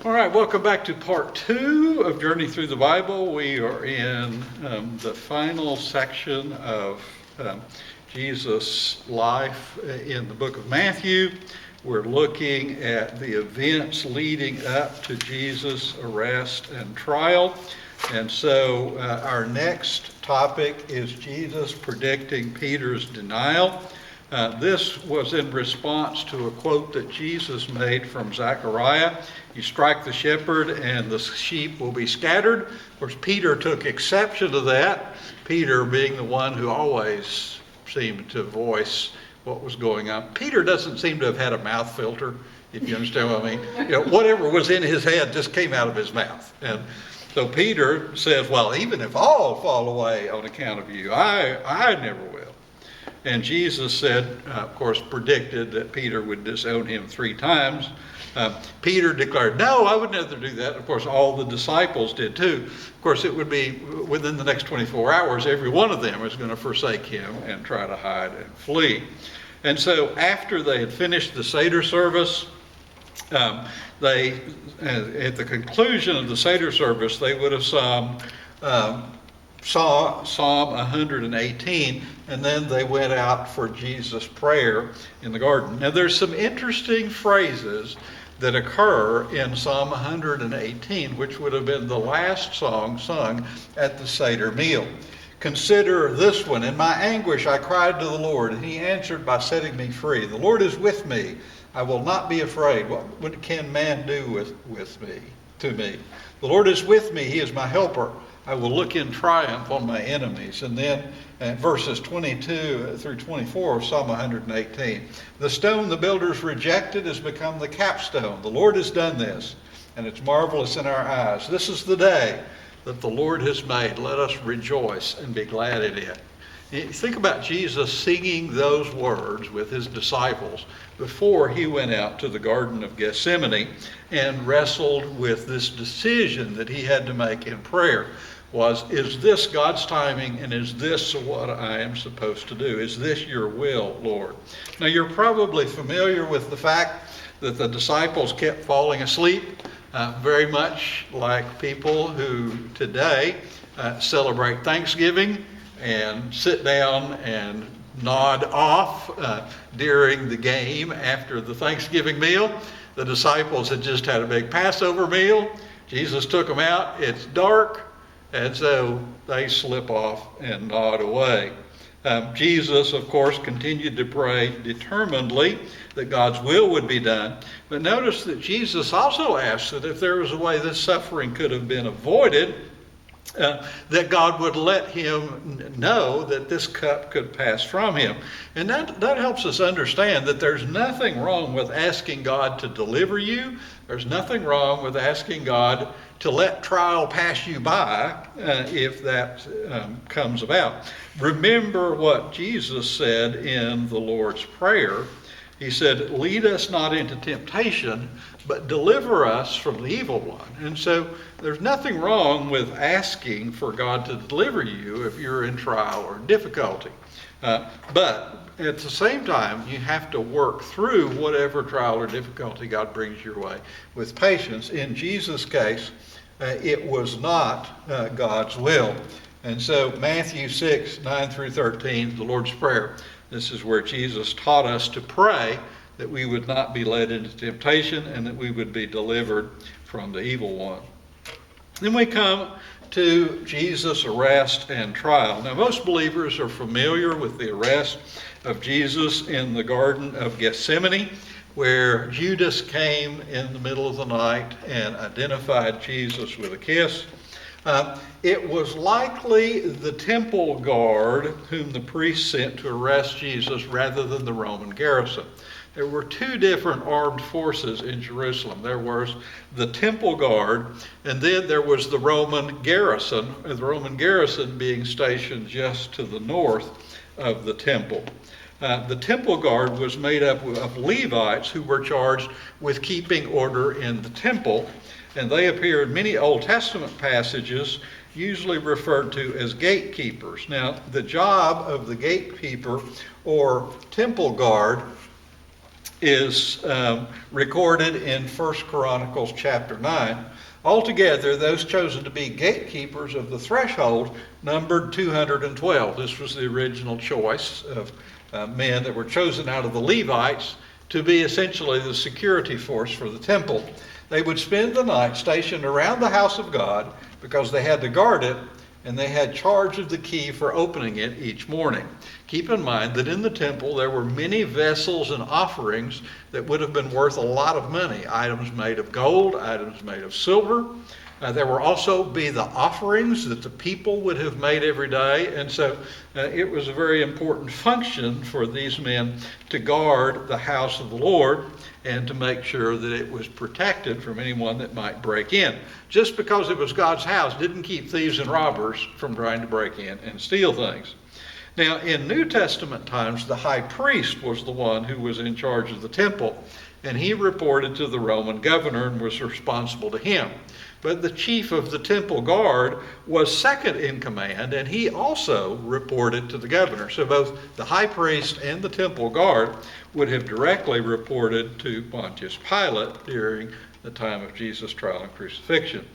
All right, welcome back to part 2 of Journey Through the Bible. We are in the final section of Jesus' life in the book of Matthew. We're looking at the events leading up to Jesus' arrest and trial. And so our next topic is Jesus predicting Peter's denial. This was in response to a quote that Jesus made from Zechariah. You strike the shepherd and the sheep will be scattered. Of course, Peter took exception to that, Peter being the one who always seemed to voice what was going on. Peter doesn't seem to have had a mouth filter, if you understand what I mean. Whatever was in his head just came out of his mouth. And so Peter says, well, even if all fall away on account of you, I never will. And Jesus said, of course, predicted that Peter would disown him 3 times. Peter declared, no, I would never do that. Of course, all the disciples did too. Of course, it would be within the next 24 hours, every one of them is going to forsake him and try to hide and flee. And so after they had finished the Seder service, at the conclusion of the Seder service, they would have sung Psalm 118, and then they went out for Jesus' prayer in the garden. Now there's some interesting phrases that occur in Psalm 118, which would have been the last song sung at the Seder meal. Consider this one. In my anguish I cried to the Lord, and he answered by setting me free. The Lord is with me. I will not be afraid. What can man do to me? The Lord is with me. He is my helper. I will look in triumph on my enemies. And then verses 22 through 24 of Psalm 118. The stone the builders rejected has become the capstone. The Lord has done this, and it's marvelous in our eyes. This is the day that the Lord has made. Let us rejoice and be glad in it. You think about Jesus singing those words with his disciples before he went out to the Garden of Gethsemane and wrestled with this decision that he had to make in prayer. Is this God's timing, and is this what I am supposed to do? Is this your will, Lord? Now you're probably familiar with the fact that the disciples kept falling asleep, very much like people who today celebrate Thanksgiving and sit down and nod off during the game after the Thanksgiving meal. The disciples had just had a big Passover meal. Jesus took them out. It's dark. And so they slip off and nod away. Jesus, of course, continued to pray determinedly that God's will would be done. But notice that Jesus also asked that if there was a way this suffering could have been avoided, that God would let him know that this cup could pass from him. And that helps us understand that there's nothing wrong with asking God to deliver you. There's nothing wrong with asking God to let trial pass you by if that comes about. Remember what Jesus said in the Lord's Prayer. He said, lead us not into temptation, but deliver us from the evil one. And so there's nothing wrong with asking for God to deliver you if you're in trial or difficulty. But at the same time, you have to work through whatever trial or difficulty God brings your way with patience. In Jesus' case, it was not God's will. And so Matthew 6, 9 through 13, the Lord's Prayer, this is where Jesus taught us to pray that we would not be led into temptation and that we would be delivered from the evil one. Then we come to Jesus' arrest and trial. Now, most believers are familiar with the arrest of Jesus in the Garden of Gethsemane, where Judas came in the middle of the night and identified Jesus with a kiss. It was likely the temple guard whom the priests sent to arrest Jesus rather than the Roman garrison. There were 2 different armed forces in Jerusalem. There was the temple guard, and then there was the Roman garrison being stationed just to the north of the temple. The temple guard was made up of Levites who were charged with keeping order in the temple, and they appear in many Old Testament passages, usually referred to as gatekeepers. Now, the job of the gatekeeper or temple guard is recorded in 1 Chronicles chapter 9. Altogether, those chosen to be gatekeepers of the threshold numbered 212. This was the original choice of men that were chosen out of the Levites to be essentially the security force for the temple. They would spend the night stationed around the house of God because they had to guard it, and they had charge of the key for opening it each morning. Keep in mind that in the temple there were many vessels and offerings that would have been worth a lot of money. Items made of gold, items made of silver. There will also be the offerings that the people would have made every day. And so it was a very important function for these men to guard the house of the Lord and to make sure that it was protected from anyone that might break in. Just because it was God's house didn't keep thieves and robbers from trying to break in and steal things. Now, in New Testament times, the high priest was the one who was in charge of the temple, and he reported to the Roman governor and was responsible to him. But the chief of the temple guard was second in command, and he also reported to the governor. So both the high priest and the temple guard would have directly reported to Pontius Pilate during the time of Jesus' trial and crucifixion.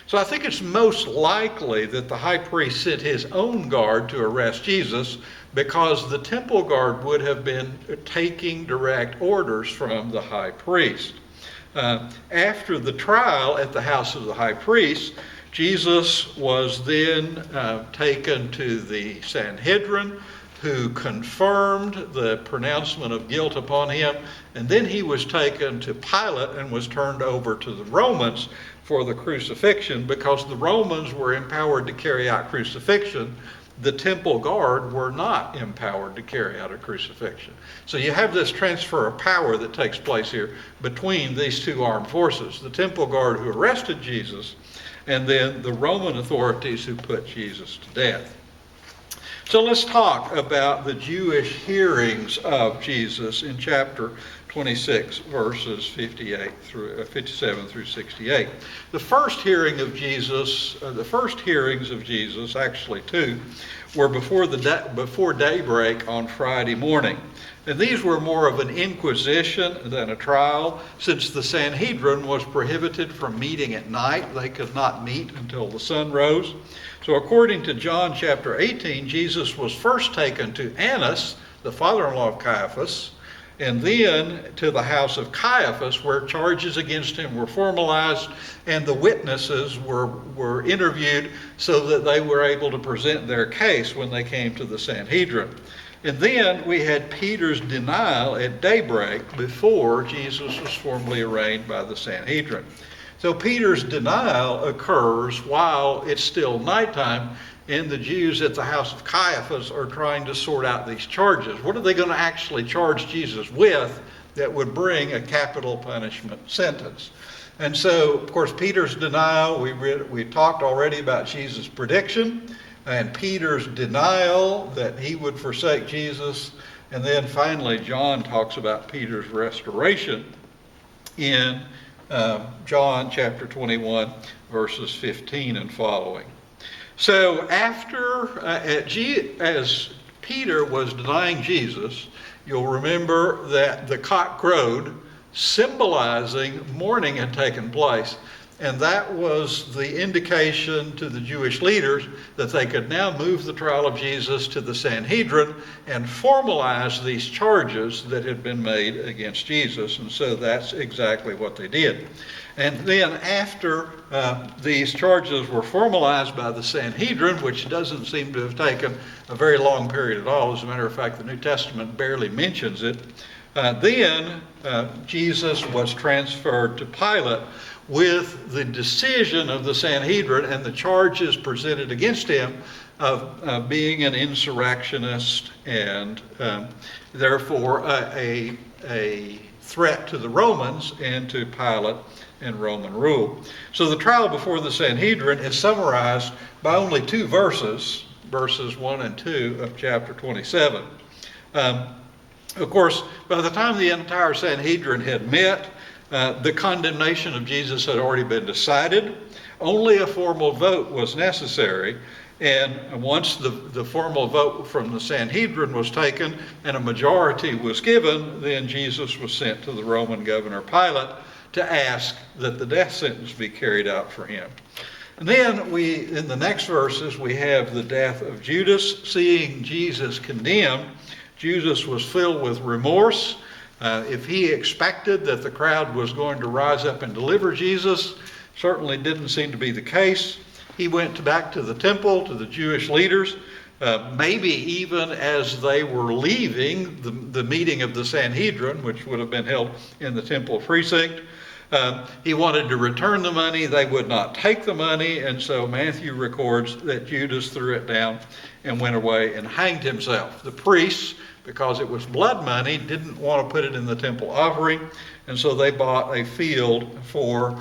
So I think it's most likely that the high priest sent his own guard to arrest Jesus, because the temple guard would have been taking direct orders from the high priest. After the trial at the house of the high priest, Jesus was then taken to the Sanhedrin, who confirmed the pronouncement of guilt upon him, and then he was taken to Pilate and was turned over to the Romans for the crucifixion, because the Romans were empowered to carry out crucifixion. The temple guard were not empowered to carry out a crucifixion. So you have this transfer of power that takes place here between these two armed forces, the temple guard who arrested Jesus, and then the Roman authorities who put Jesus to death. So let's talk about the Jewish hearings of Jesus in chapter 26, verses 57 through 68. The first hearings of Jesus, actually two, were before daybreak on Friday morning. And these were more of an inquisition than a trial, since the Sanhedrin was prohibited from meeting at night. They could not meet until the sun rose. So according to John chapter 18, Jesus was first taken to Annas, the father-in-law of Caiaphas, and then to the house of Caiaphas, where charges against him were formalized and the witnesses were interviewed so that they were able to present their case when they came to the Sanhedrin. And then we had Peter's denial at daybreak before Jesus was formally arraigned by the Sanhedrin. So Peter's denial occurs while it's still nighttime, and the Jews at the house of Caiaphas are trying to sort out these charges. What are they going to actually charge Jesus with that would bring a capital punishment sentence? And so, of course, Peter's denial, we talked already about Jesus' prediction, and Peter's denial that he would forsake Jesus. And then finally, John talks about Peter's restoration in John chapter 21, verses 15 and following. So as Peter was denying Jesus, you'll remember that the cock crowed, symbolizing mourning had taken place. And that was the indication to the Jewish leaders that they could now move the trial of Jesus to the Sanhedrin and formalize these charges that had been made against Jesus. And so that's exactly what they did. And then after these charges were formalized by the Sanhedrin, which doesn't seem to have taken a very long period at all, as a matter of fact, the New Testament barely mentions it, then Jesus was transferred to Pilate with the decision of the Sanhedrin and the charges presented against him of being an insurrectionist and therefore a threat to the Romans and to Pilate and Roman rule. So the trial before the Sanhedrin is summarized by only two verses, verses 1 and 2 of chapter 27. Of course, by the time the entire Sanhedrin had met, the condemnation of Jesus had already been decided. Only a formal vote was necessary. And once the formal vote from the Sanhedrin was taken and a majority was given, then Jesus was sent to the Roman governor Pilate to ask that the death sentence be carried out for him. And then in the next verses, we have the death of Judas. Seeing Jesus condemned, Judas was filled with remorse. If he expected that the crowd was going to rise up and deliver Jesus, certainly didn't seem to be the case. He went back to the temple, to the Jewish leaders, maybe even as they were leaving the meeting of the Sanhedrin, which would have been held in the temple precinct. He wanted to return the money. They would not take the money, and so Matthew records that Judas threw it down and went away and hanged himself. The priests, because it was blood money, didn't want to put it in the temple offering, and so they bought a field for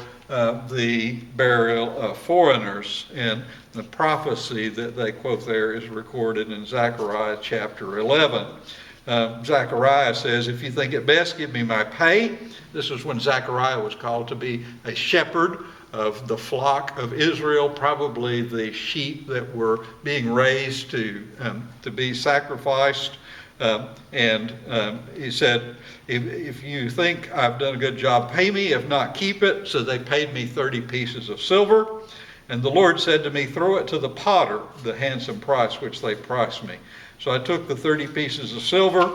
the burial of foreigners. And the prophecy that they quote there is recorded in Zechariah chapter 11. Zechariah says, "If you think it best, give me my pay." This was when Zechariah was called to be a shepherd of the flock of Israel, probably the sheep that were being raised to be sacrificed. He said, if you think I've done a good job, pay me. If not, keep it. So they paid me 30 pieces of silver. And the Lord said to me, throw it to the potter, the handsome price which they priced me. So I took the 30 pieces of silver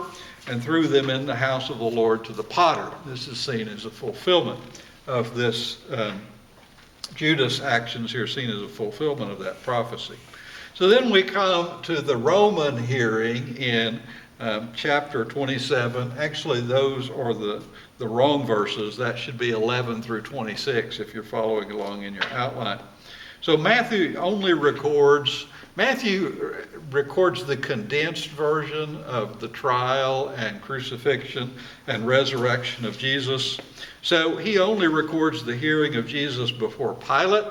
and threw them in the house of the Lord to the potter. This is seen as a fulfillment of this Judas' actions here, seen as a fulfillment of that prophecy. So then we come to the Roman hearing in chapter 27. Actually, those are the wrong verses. That should be 11 through 26 if you're following along in your outline. So Matthew records the condensed version of the trial and crucifixion and resurrection of Jesus. So he only records the hearing of Jesus before Pilate.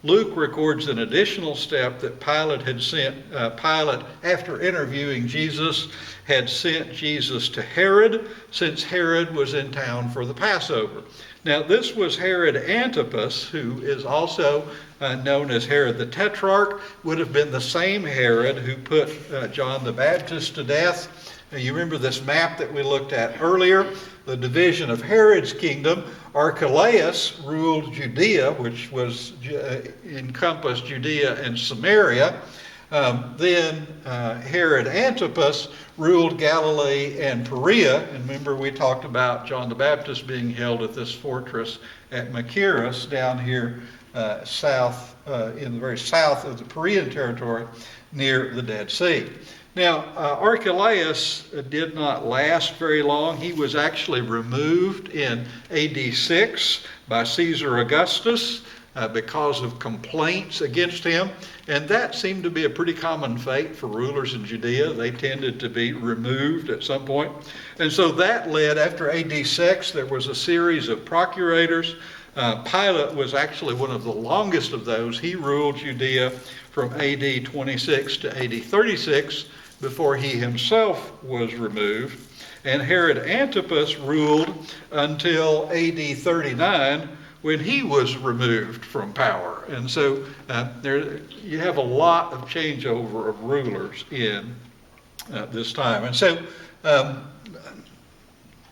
Luke records an additional step that Pilate had sent. Pilate, after interviewing Jesus, had sent Jesus to Herod, since Herod was in town for the Passover. Now, this was Herod Antipas, who is also known as Herod the Tetrarch, would have been the same Herod who put John the Baptist to death. Now, you remember this map that we looked at earlier, the division of Herod's kingdom. Archelaus ruled Judea, which was encompassed Judea and Samaria. Then Herod Antipas ruled Galilee and Perea. And remember, we talked about John the Baptist being held at this fortress at Machaerus down here south, in the very south of the Perean territory near the Dead Sea. Now, Archelaus did not last very long. He was actually removed in AD 6 by Caesar Augustus because of complaints against him. And that seemed to be a pretty common fate for rulers in Judea. They tended to be removed at some point. And so that led, after AD 6, there was a series of procurators. Pilate was actually one of the longest of those. He ruled Judea from AD 26 to AD 36 before he himself was removed. And Herod Antipas ruled until AD 39 when he was removed from power. And so you have a lot of changeover of rulers in this time. And so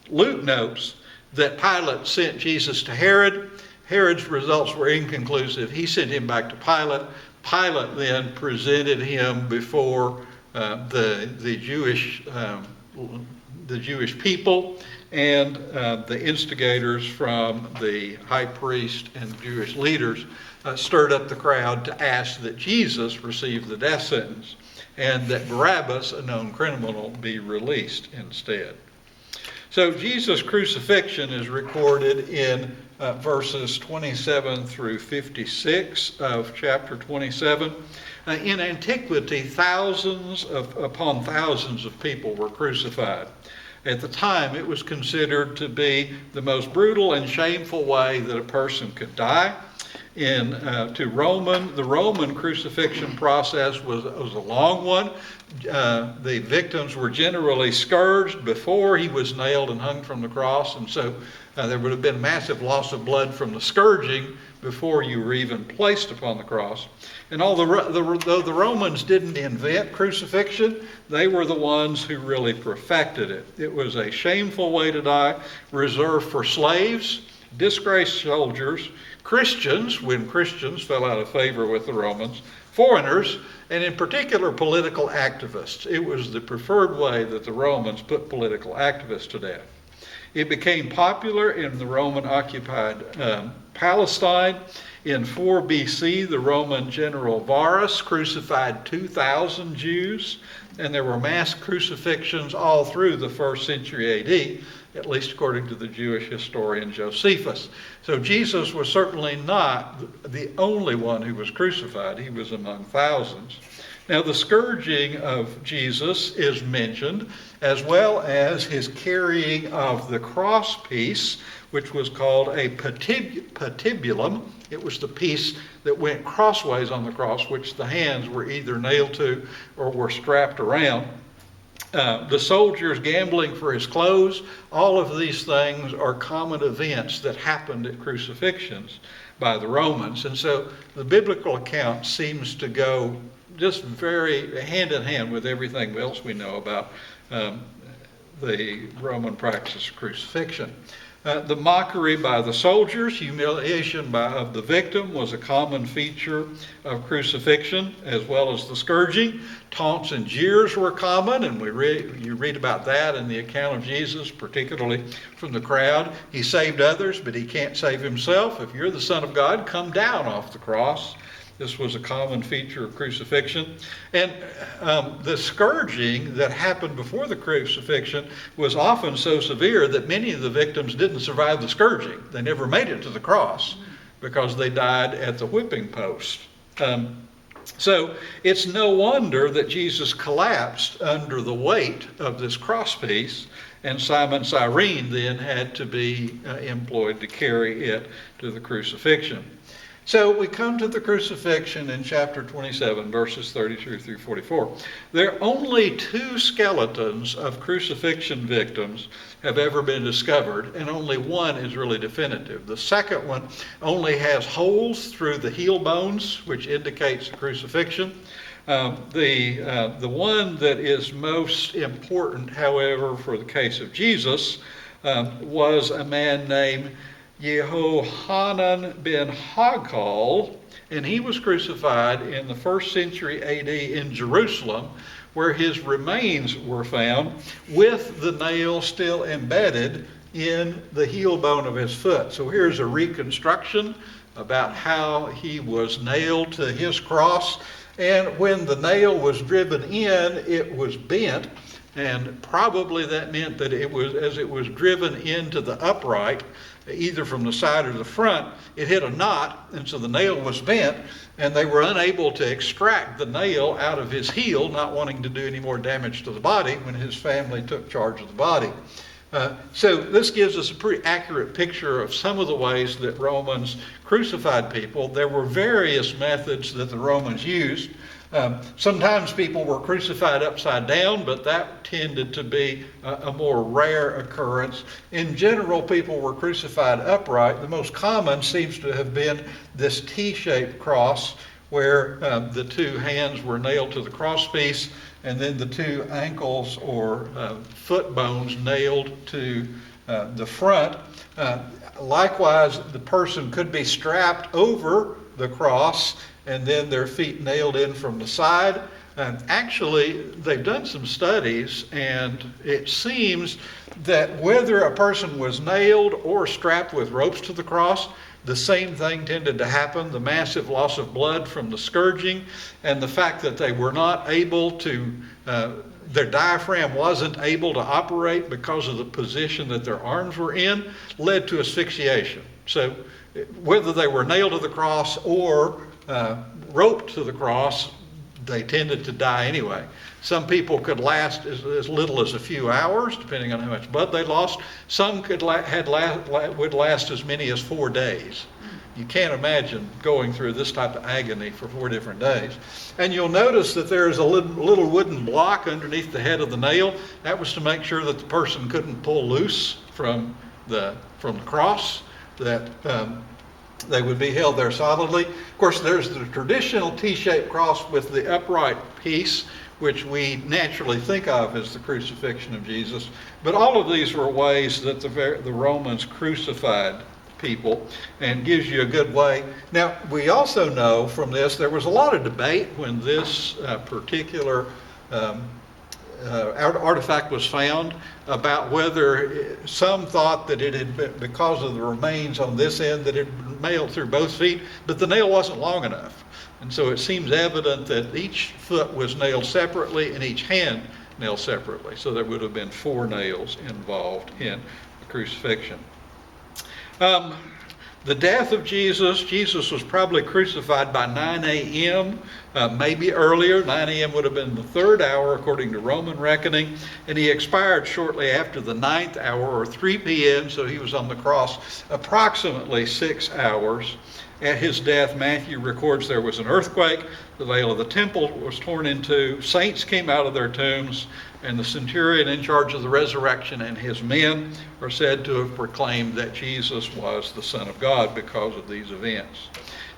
Luke notes that Pilate sent Jesus to Herod. Herod's results were inconclusive. He sent him back to Pilate. Pilate then presented him before the Jewish people and the instigators from the high priest and Jewish leaders stirred up the crowd to ask that Jesus receive the death sentence and that Barabbas, a known criminal, be released instead. So Jesus' crucifixion is recorded in verses 27 through 56 of chapter 27. In antiquity, thousands upon thousands of people were crucified. At the time, it was considered to be the most brutal and shameful way that a person could die. The Roman crucifixion process was a long one. The victims were generally scourged before he was nailed and hung from the cross, and so there would have been massive loss of blood from the scourging before you were even placed upon the cross. And though the Romans didn't invent crucifixion, they were the ones who really perfected it. It was a shameful way to die, reserved for slaves, disgraced soldiers, Christians, when Christians fell out of favor with the Romans, foreigners, and in particular political activists. It was the preferred way that the Romans put political activists to death. It became popular in the Roman-occupied Palestine. In 4 BC, the Roman general Varus crucified 2,000 Jews, and there were mass crucifixions all through the 1st century AD, at least according to the Jewish historian Josephus. So Jesus was certainly not the only one who was crucified. He was among thousands. Now, the scourging of Jesus is mentioned, as well as his carrying of the cross piece, which was called a patibulum. It was the piece that went crossways on the cross, which the hands were either nailed to or were strapped around. The soldiers gambling for his clothes, all of these things are common events that happened at crucifixions by the Romans. And so the biblical account seems to go just very hand in hand with everything else we know about the Roman practice of crucifixion. The mockery by the soldiers, humiliation of the victim was a common feature of crucifixion, as well as the scourging. Taunts and jeers were common, and you read about that in the account of Jesus, particularly from the crowd. He saved others, but he can't save himself. If you're the Son of God, come down off the cross. This was a common feature of crucifixion. And the scourging that happened before the crucifixion was often so severe that many of the victims didn't survive the scourging. They never made it to the cross because they died at the whipping post. So it's no wonder that Jesus collapsed under the weight of this crosspiece, and Simon Cyrene then had to be employed to carry it to the crucifixion. So we come to the crucifixion in chapter 27, verses 32 through 44. There are only 2 skeletons of crucifixion victims have ever been discovered, and only one is really definitive. The second one only has holes through the heel bones, which indicates the crucifixion. The one that is most important, however, for the case of Jesus, was a man named Yehohanan ben Hakal, and he was crucified in the 1st century AD in Jerusalem, where his remains were found with the nail still embedded in the heel bone of his foot. So here's a reconstruction about how he was nailed to his cross, and when the nail was driven in, it was bent, and probably that meant that as it was driven into the upright, either from the side or the front, it hit a knot, and so the nail was bent, and they were unable to extract the nail out of his heel, not wanting to do any more damage to the body when his family took charge of the body. So this gives us a pretty accurate picture of some of the ways that Romans crucified people. There were various methods that the Romans used. Sometimes people were crucified upside down, but that tended to be a more rare occurrence. In general, people were crucified upright. The most common seems to have been this T-shaped cross, where the 2 hands were nailed to the crosspiece, and then the 2 ankles or foot bones nailed to the front. Likewise, the person could be strapped over the cross, and then their feet nailed in from the side. Actually, they've done some studies, and it seems that whether a person was nailed or strapped with ropes to the cross, the same thing tended to happen. The massive loss of blood from the scourging, and the fact that they were not able to, their diaphragm wasn't able to operate because of the position that their arms were in, led to asphyxiation. So whether they were nailed to the cross or roped to the cross, they tended to die anyway. Some people could last as little as a few hours, depending on how much blood they lost. Some would last as many as 4 days. You can't imagine going through this type of agony for 4 different days. And you'll notice that there is a little wooden block underneath the head of the nail. That was to make sure that the person couldn't pull loose from the cross, that they would be held there solidly. Of course, there's the traditional T-shaped cross with the upright piece, which we naturally think of as the crucifixion of Jesus. But all of these were ways that the Romans crucified people, and gives you a good way. Now, we also know from this, there was a lot of debate when this particular artifact was found about whether some thought that it had been, because of the remains on this end, that it had been nailed through both feet, but the nail wasn't long enough. And so it seems evident that each foot was nailed separately and each hand nailed separately. So there would have been 4 nails involved in the crucifixion. The death of Jesus was probably crucified by 9 a.m., maybe earlier. 9 a.m. would have been the 3rd hour according to Roman reckoning, and he expired shortly after the 9th hour, or 3 p.m., so he was on the cross approximately 6 hours. At his death, Matthew records there was an earthquake, the veil of the temple was torn in two, saints came out of their tombs, and the centurion in charge of the resurrection and his men are said to have proclaimed that Jesus was the Son of God because of these events.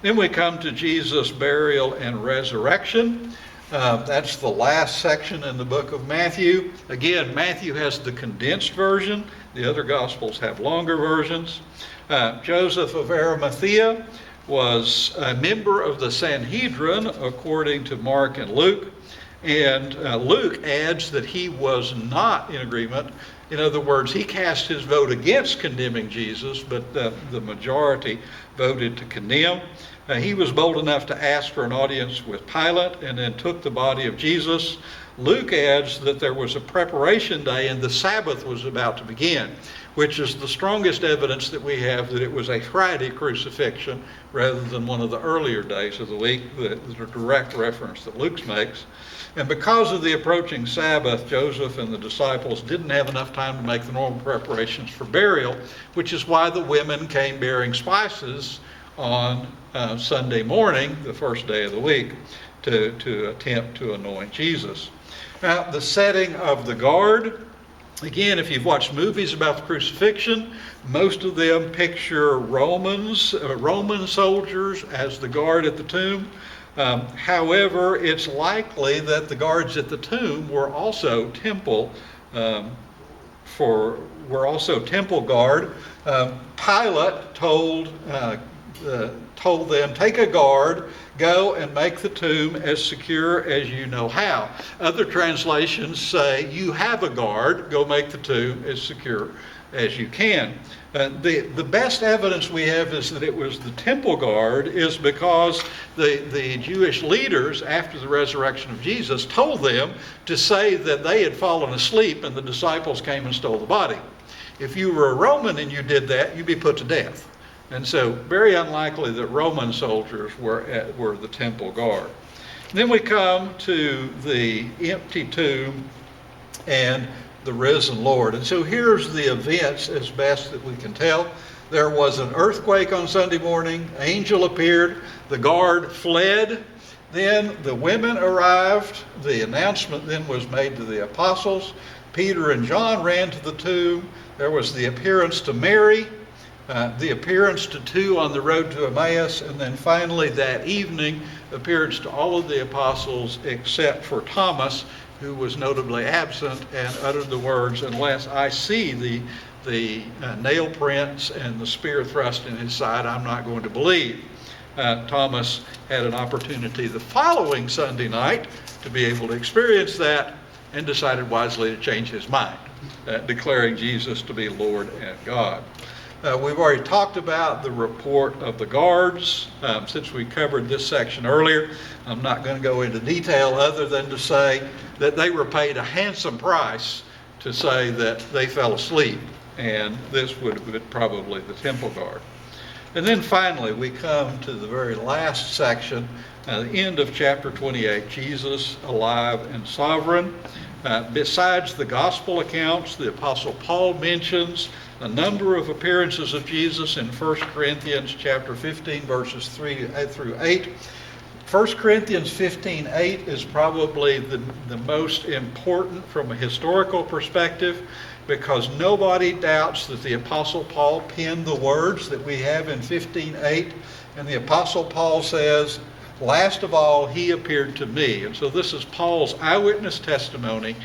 Then we come to Jesus' burial and resurrection. That's the last section in the book of Matthew. Again, Matthew has the condensed version. The other Gospels have longer versions. Joseph of Arimathea was a member of the Sanhedrin, according to Mark and Luke. And Luke adds that he was not in agreement. In other words, he cast his vote against condemning Jesus, but the majority voted to condemn. He was bold enough to ask for an audience with Pilate and then took the body of Jesus. Luke adds that there was a preparation day and the Sabbath was about to begin, which is the strongest evidence that we have that it was a Friday crucifixion rather than one of the earlier days of the week, the direct reference that Luke makes. And because of the approaching Sabbath, Joseph and the disciples didn't have enough time to make the normal preparations for burial, which is why the women came bearing spices on Sunday morning, the first day of the week, to attempt to anoint Jesus. Now, the setting of the guard, again, if you've watched movies about the crucifixion, most of them picture Roman soldiers as the guard at the tomb. However, it's likely that the guards at the tomb were also temple guard. Pilate told them, take a guard, go and make the tomb as secure as you know how. Other translations say, you have a guard, go make the tomb as secure as you can. The best evidence we have is that it was the temple guard is because the Jewish leaders, after the resurrection of Jesus, told them to say that they had fallen asleep and the disciples came and stole the body. If you were a Roman and you did that, you'd be put to death. And so, very unlikely that Roman soldiers were the temple guard. Then we come to the empty tomb and the risen Lord. And so here's the events as best that we can tell. There was an earthquake on Sunday morning. Angel appeared. The guard fled. Then the women arrived. The announcement then was made to the apostles. Peter and John ran to the tomb. There was the appearance to Mary. The appearance to 2 on the road to Emmaus, and then finally that evening, appearance to all of the apostles except for Thomas, who was notably absent and uttered the words, unless I see the nail prints and the spear thrust in his side, I'm not going to believe. Thomas had an opportunity the following Sunday night to be able to experience that and decided wisely to change his mind, declaring Jesus to be Lord and God. We've already talked about the report of the guards. Since we covered this section earlier, I'm not going to go into detail other than to say that they were paid a handsome price to say that they fell asleep, and this would have been probably the temple guard. And then finally, we come to the very last section, the end of chapter 28, Jesus alive and sovereign. Besides the gospel accounts, the Apostle Paul mentions a number of appearances of Jesus in 1 Corinthians chapter 15, verses 3 through 8. 1 Corinthians 15:8 is probably the most important from a historical perspective, because nobody doubts that the Apostle Paul penned the words that we have in 15:8. And the Apostle Paul says, last of all, he appeared to me. And so this is Paul's eyewitness testimony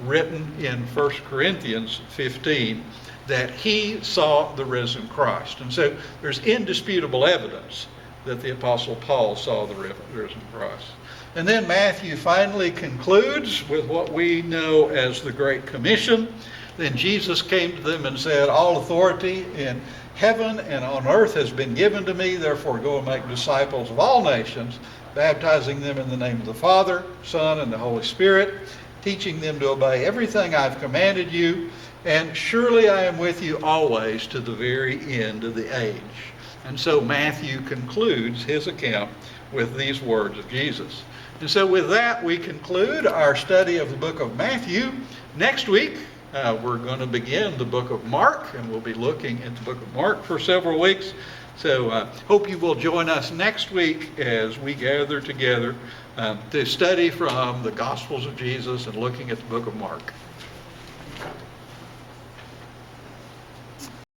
written in 1 Corinthians 15, that he saw the risen Christ. And so there's indisputable evidence that the Apostle Paul saw the risen Christ. And then Matthew finally concludes with what we know as the Great Commission. Then Jesus came to them and said, all authority in heaven and on earth has been given to me. Therefore go and make disciples of all nations, baptizing them in the name of the Father, Son, and the Holy Spirit, teaching them to obey everything I've commanded you. And surely I am with you always to the very end of the age. And so Matthew concludes his account with these words of Jesus. And so with that, we conclude our study of the book of Matthew. Next week, we're going to begin the book of Mark, and we'll be looking at the book of Mark for several weeks. So hope you will join us next week as we gather together to study from the Gospels of Jesus and looking at the book of Mark.